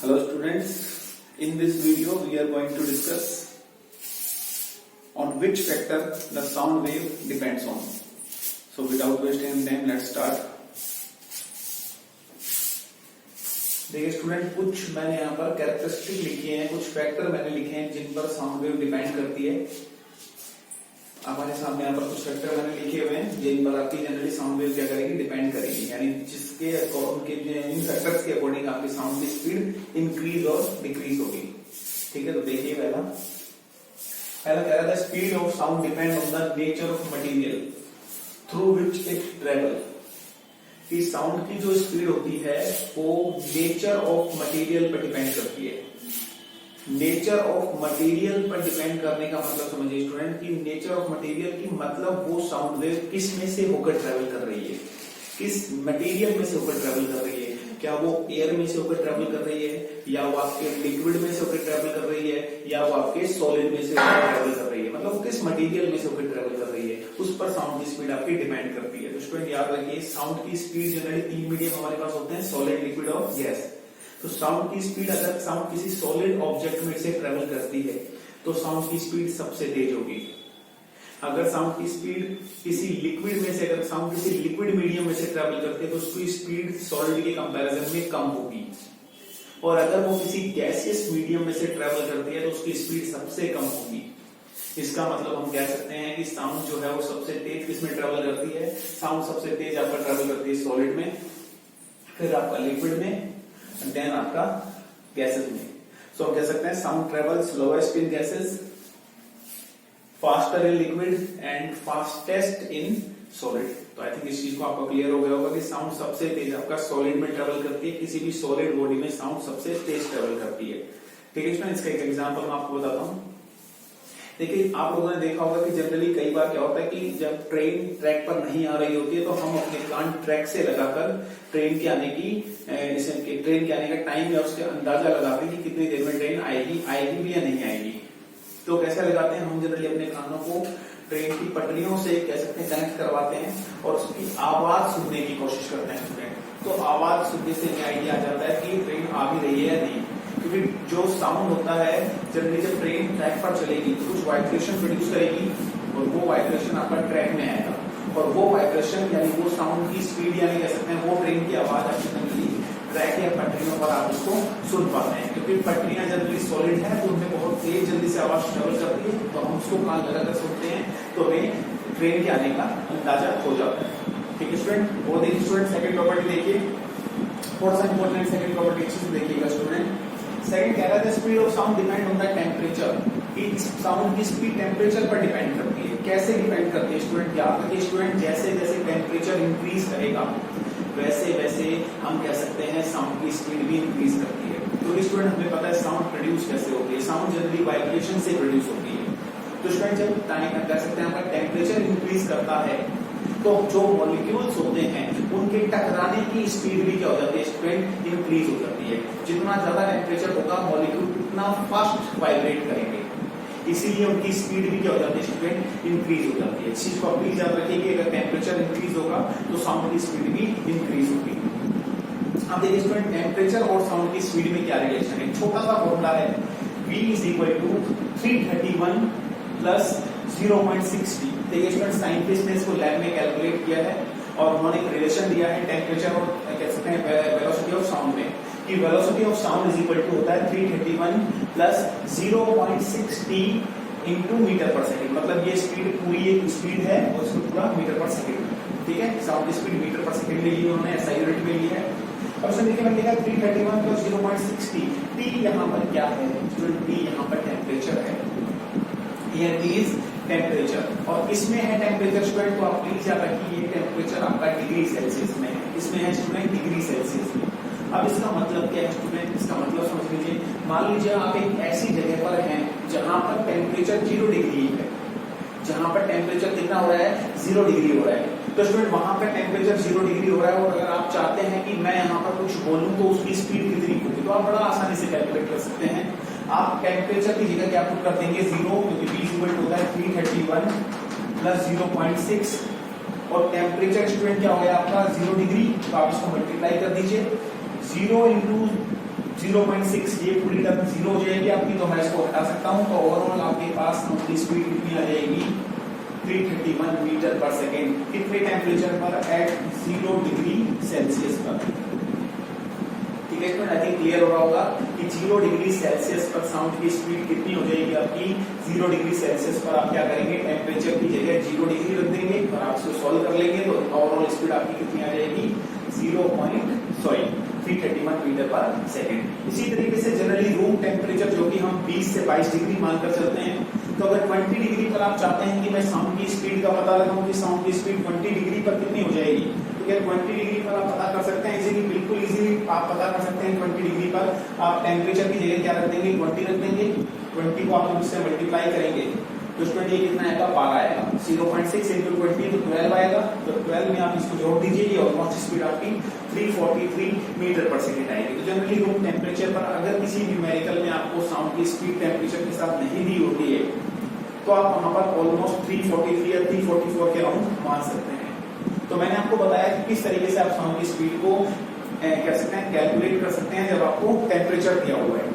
Hello students, in this video we are going to discuss on which factor the sound wave depends on. So without wasting time, let's start. देखिए student, कुछ मैंने यहाँ पर characteristic लिखे हैं, कुछ factor मैंने लिखे हैं जिन पर साउंड वेव डिपेंड करती है। हमारे सामने यहाँ पर कुछ फैक्टर मैंने लिखे हुए हैं जिन पर आपकी जनरली साउंड वेव क्या करेगी, डिपेंड करेगी, यानी जिसके इन फैक्टर्स के अकॉर्डिंग आपकी साउंड की स्पीड इंक्रीज और डिक्रीज होगी। ठीक है, तो देखिए पहला कह रहा था speed of sound depend on the nature of material through which it travel. कि साउंड की जो स्पीड होती है वो नेचर ऑफ मटेरियल पर डिपेंड करती है। नेचर ऑफ मटेरियल पर डिपेंड करने का मतलब समझिए स्टूडेंट कि नेचर ऑफ मटेरियल की मतलब वो साउंड वेव किस में से होकर ट्रेवल कर रही है, किस मटेरियल में से होकर ट्रेवल कर रही है। क्या वो एयर में से होकर ट्रेवल कर रही है, या वो आपके लिक्विड में से होकर ट्रेवल कर रही है, या वो आपके सॉलिड में से होकर ट्रेवल कर रही है, मतलब वो किस मटेरियल में से होकर ट्रेवल कर रही है, उस पर साउंड की स्पीड आपकी डिपेंड करती है। तो स्टूडेंट याद रखिए, साउंड की स्पीड जनरली तीन मीडियम हमारे पास होते हैं, सॉलिड, लिक्विड और गैस। तो साउंड की स्पीड, अगर साउंड किसी सॉलिड ऑब्जेक्ट में से ट्रेवल करती है तो साउंड की स्पीड सबसे तेज होगी। अगर साउंड की स्पीड किसी लिक्विड में से, अगर साउंड किसी लिक्विड मीडियम में से ट्रेवल करती है तो उसकी स्पीड सॉलिड के कंपैरिजन में कम होगी। और अगर वो किसी गैसियस मीडियम में से ट्रेवल करती है तो उसकी स्पीड सबसे कम होगी। इसका मतलब हम कह सकते हैं कि साउंड जो है वो सबसे तेज किसमें ट्रेवल करती है, साउंड सबसे तेज आपका ट्रेवल करती है सॉलिड में, फिर आपका लिक्विड में, देन आपका गैसेस में। सो हम कह सकते हैं sound travel slowest in gases, faster in liquid and fastest in solid. तो आई थिंक इस चीज को आपको क्लियर हो गया होगा कि साउंड सबसे तेज आपका सॉलिड में ट्रेवल करती है, किसी भी सॉलिड बॉडी में साउंड सबसे तेज ट्रेवल करती है। ठीक है, इसका एक एग्जांपल मैं आपको बताता हूँ। देखिए, आप लोगों ने देखा होगा कि जनरली कई बार क्या होता है कि जब ट्रेन ट्रैक पर नहीं आ रही होती है तो हम अपने कान ट्रैक से लगाकर ट्रेन के आने का टाइम या उसके अंदाजा लगाते हैं कि कितनी देर में ट्रेन आएगी भी या नहीं आएगी। तो कैसे लगाते हैं, हम जनरली अपने कानों को ट्रेन की पटरियों से कह सकते हैं कनेक्ट करवाते हैं और उसकी आवाज सुनने की कोशिश करते हैं स्टूडेंट। तो आवाज सुनने से ये आइडिया आ जाता है कि ट्रेन आ भी रही है या नहीं, क्योंकि जो साउंड होता है जनरली जब ट्रेन ट्रैक पर चलेगी तो कुछ वाइब्रेशन प्रोड्यूस करेगी और वो वाइब्रेशन आपका ट्रैक में आएगा, और वो वाइब्रेशन यानी वो साउंड की स्पीड यानी कह सकते हैं वो ट्रेन की आवाज आपकी जनरली ट्रैक या पटरियों पर आप उसको सुन पाते हैं। क्योंकि पटरियां जनरली सॉलिड है तो उनमें बहुत तेज जल्दी से आवाज ट्रेवल करती है, तो हम उसको कान लगाकर सुनते हैं तो हमें ट्रेन के आने का अंदाजा हो जाता है। ठीक है स्टूडेंट, वो देखिए स्टूडेंट सेकंड प्रॉपर्टी देखिए, थोड़ा सा इंपॉर्टेंट सेकंड प्रॉपर्टी अच्छे से देखिएगा स्टूडेंट। सेकंड कह रहा था speed of sound depend on the temperature, कि साउंड की स्पीड टेम्परेचर पर डिपेंड करती है। कैसे डिपेंड करती है स्टूडेंट, याद रखिए स्टूडेंट, जैसे जैसे टेम्परेचर इंक्रीज करेगा वैसे वैसे हम कह सकते हैं साउंड की स्पीड भी इंक्रीज करती है। तो स्टूडेंट हमें पता है साउंड प्रोड्यूस कैसे होती है, साउंड जनरली वाइब्रेशन से प्रोड्यूस होती है। तो स्टूडेंट जब कह सकते हैं आपका टेम्परेचर इंक्रीज करता है तो जो मॉलिक्यूल्स होते हैं उनके टकराने की स्पीड भी क्या हो जाती है स्टूडेंट, इंक्रीज हो जाती है। जितना ज्यादा टेम्परेचर होगा मॉलिक्यूल उतना फास्ट वाइब्रेट करेंगे, इसीलिए उनकी स्पीड भी क्या हो जाती है स्टूडेंट, इंक्रीज हो जाती है। इस चीज को आप प्लीज याद रखिए कि अगर टेम्परेचर इंक्रीज होगा तो साउंड की स्पीड भी इंक्रीज होगी। अब देखिए स्टूडेंट, टेम्परेचर और साउंड की स्पीड में क्या रिलेशन है। छोटा सा फॉर्मूला है, V = 331 + 0.60। देखिए स्टूडेंट, साइंटिस्ट ने इसको लैब में कैलकुलेट किया है और उन्होंने एक रिलेशन दिया है टेम्परेचर और कह सकते हैं वेलोसिटी ऑफ साउंड में, कि वेलोसिटी ऑफ साउंड = होता है 331 + 0.60 × मीटर/सेकंड। मतलब ये स्पीड पूरी एक स्पीड है और इसको पूरा मीटर/सेकंड। ठीक है, साउंड की स्पीड मीटर/सेकंड में ली उन्होंने, SI यूनिट में ली है। अब उसमें देखिए मैंने लिखा 331 + 0.60। T यहाँ पर क्या है स्टूडेंट, T यहाँ पर टेम्परेचर है, हियर T इज टेम्परेचर। और इसमें है टेम्परेचर स्टूडेंट, तो आप प्लीज याद रखिए ये टेम्परेचर आपका डिग्री सेल्सियस में है, इसमें है स्टूडेंट डिग्री सेल्सियस में। अब इसका मतलब क्या है स्टूडेंट, इसका मतलब समझ लीजिए, मान लीजिए आप एक ऐसी जगह पर हैं जहां पर टेम्परेचर 0 डिग्री है, जहां पर टेम्परेचर कितना हो रहा है, 0 डिग्री हो रहा है। तो स्टूडेंट वहां पर टेम्परेचर 0 डिग्री हो रहा है और अगर आप चाहते हैं कि मैं यहाँ पर कुछ बोलूं तो उसकी स्पीड कितनी होगी, तो आप बड़ा आसानी से कैलकुलेट कर सकते हैं। आप टेम्परेचर की जगह क्या पुट कर देंगे, 0, क्योंकि V होता है 331 + 0.6 और टेम्परेचर स्टूडेंट क्या हो गया आपका 0 डिग्री, तो आप इसको मल्टीप्लाई कर दीजिए। 0 × 0.6 ये पूरी टर्म 0 हो जाएगी आपकी, तो मैं इसको हटा सकता हूं। तो ओवरऑल आपके पास साउंड की स्पीड कितनी आ जाएगी 331 मीटर पर सेकेंड। कितने टेम्परेचर पर? एट 0 डिग्री सेल्सियस पर। ठीक है, आई थिंक क्लियर हो रहा होगा कि 0 डिग्री सेल्सियस पर साउंड की स्पीड कितनी हो जाएगी आपकी 0 डिग्री सेल्सियस पर। आप क्या करेंगे, टेम्परेचर की जगह 0 डिग्री रख देंगे और आप इसको सॉल्व कर लेंगे तो ओवरऑल स्पीड आपकी कितनी आ जाएगी 331 मीटर पर सेकेंड। इसी तरीके से जनरली रूम टेम्परेचर जो कि हम 20 से 22 डिग्री मानकर चलते हैं, तो अगर 20 डिग्री पर आप चाहते हैं कि मैं साउंड की स्पीड का पता लगाऊं कि साउंड की स्पीड 20 डिग्री पर कितनी हो जाएगी, तो क्या 20 डिग्री पर आप पता कर सकते हैं इजीली, बिल्कुल इजीली आप पता कर सकते हैं। 20 डिग्री पर आप टेम्परेचर की जगह क्या रख देंगे 20 रख देंगे, 20 को आप उससे मल्टीप्लाई करेंगे तो 20 कितना आएगा 12 आएगा, 0.6 इंटू 20 तो 12 आएगा, तो 12 में आप इसको जोड़ दीजिए और ऑलमोस्ट स्पीड आपकी 343 मीटर पर सेकेंड आएगी। तो जनरली रूम टेम्परेचर पर अगर किसी न्यूमेरिकल में आपको साउंड की स्पीड टेम्परेचर के साथ नहीं दी होती है तो आप वहां पर ऑलमोस्ट 343 या 344 के राउंड मान सकते हैं। तो मैंने आपको बताया कि किस तरीके से आप साउंड की स्पीड को कर सकते हैं, कैलकुलेट कर सकते हैं जब आपको टेम्परेचर दिया हुआ है।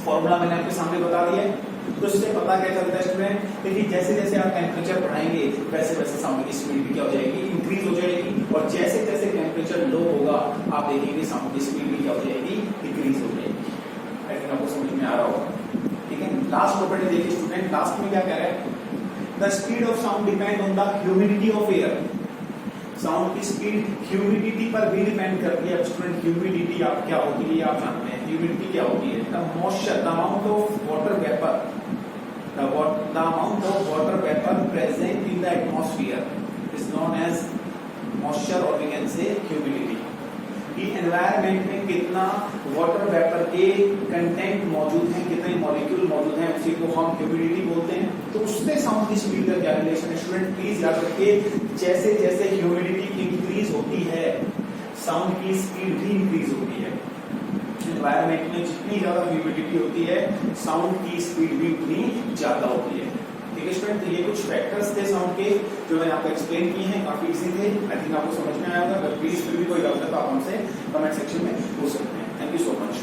फॉर्मूला मैंने आपके सामने बता दिया है। तो इससे पता क्या चलता है स्टूडेंट, देखिए जैसे जैसे आप टेम्परेचर बढ़ाएंगे वैसे वैसे साउंड की स्पीड भी क्या हो जाएगी इंक्रीज हो जाएगी, और जैसे जैसे टेम्परेचर लो होगा आप देखेंगे साउंड की स्पीड भी क्या हो जाएगी डिक्रीज हो जाएगी। आई थिंक आपको समझ में आ रहा होगा। ठीक है, लास्ट प्रॉपर्टी देखिए स्टूडेंट, लास्ट में क्या कह रहा है, the speed of sound depend on the humidity of air. Sound की स्पीड ह्यूमिडिटी पर भी डिपेंड करती है। स्टूडेंट ह्यूमिडिटी आप क्या होती है आप जानते हैं, ह्यूमिडिटी क्या होती है, the moisture, the amount of water vapour, the amount of water vapor present in the atmosphere is known as moisture or we can say humidity। कि एनवायरमेंट में कितना वाटर वेपर के कंटेंट मौजूद है, कितने मॉलिक्यूल मौजूद हैं, उसी को हम ह्यूमिडिटी बोलते हैं। तो उससे साउंड की स्पीड का क्या रिलेशन है स्टूडेंट, प्लीज याद रखिए, जैसे जैसे ह्यूमिडिटी इंक्रीज होती है साउंड की स्पीड भी इंक्रीज होती है। एनवायरमेंट में जितनी ज्यादा ह्यूमिडिटी होती है साउंड की स्पीड भी उतनी ज्यादा होती है। ठीक है स्टूडेंट, तो ये कुछ फैक्टर्स थे साउंड के जो मैंने आपको एक्सप्लेन किए हैं, काफी इजी थे। आई थिंक आपको समझ में आया होगा। अगर प्लीज फिर भी कोई डाउट है तो आप हमसे कमेंट सेक्शन में पूछ सकते हैं। Thank you so much.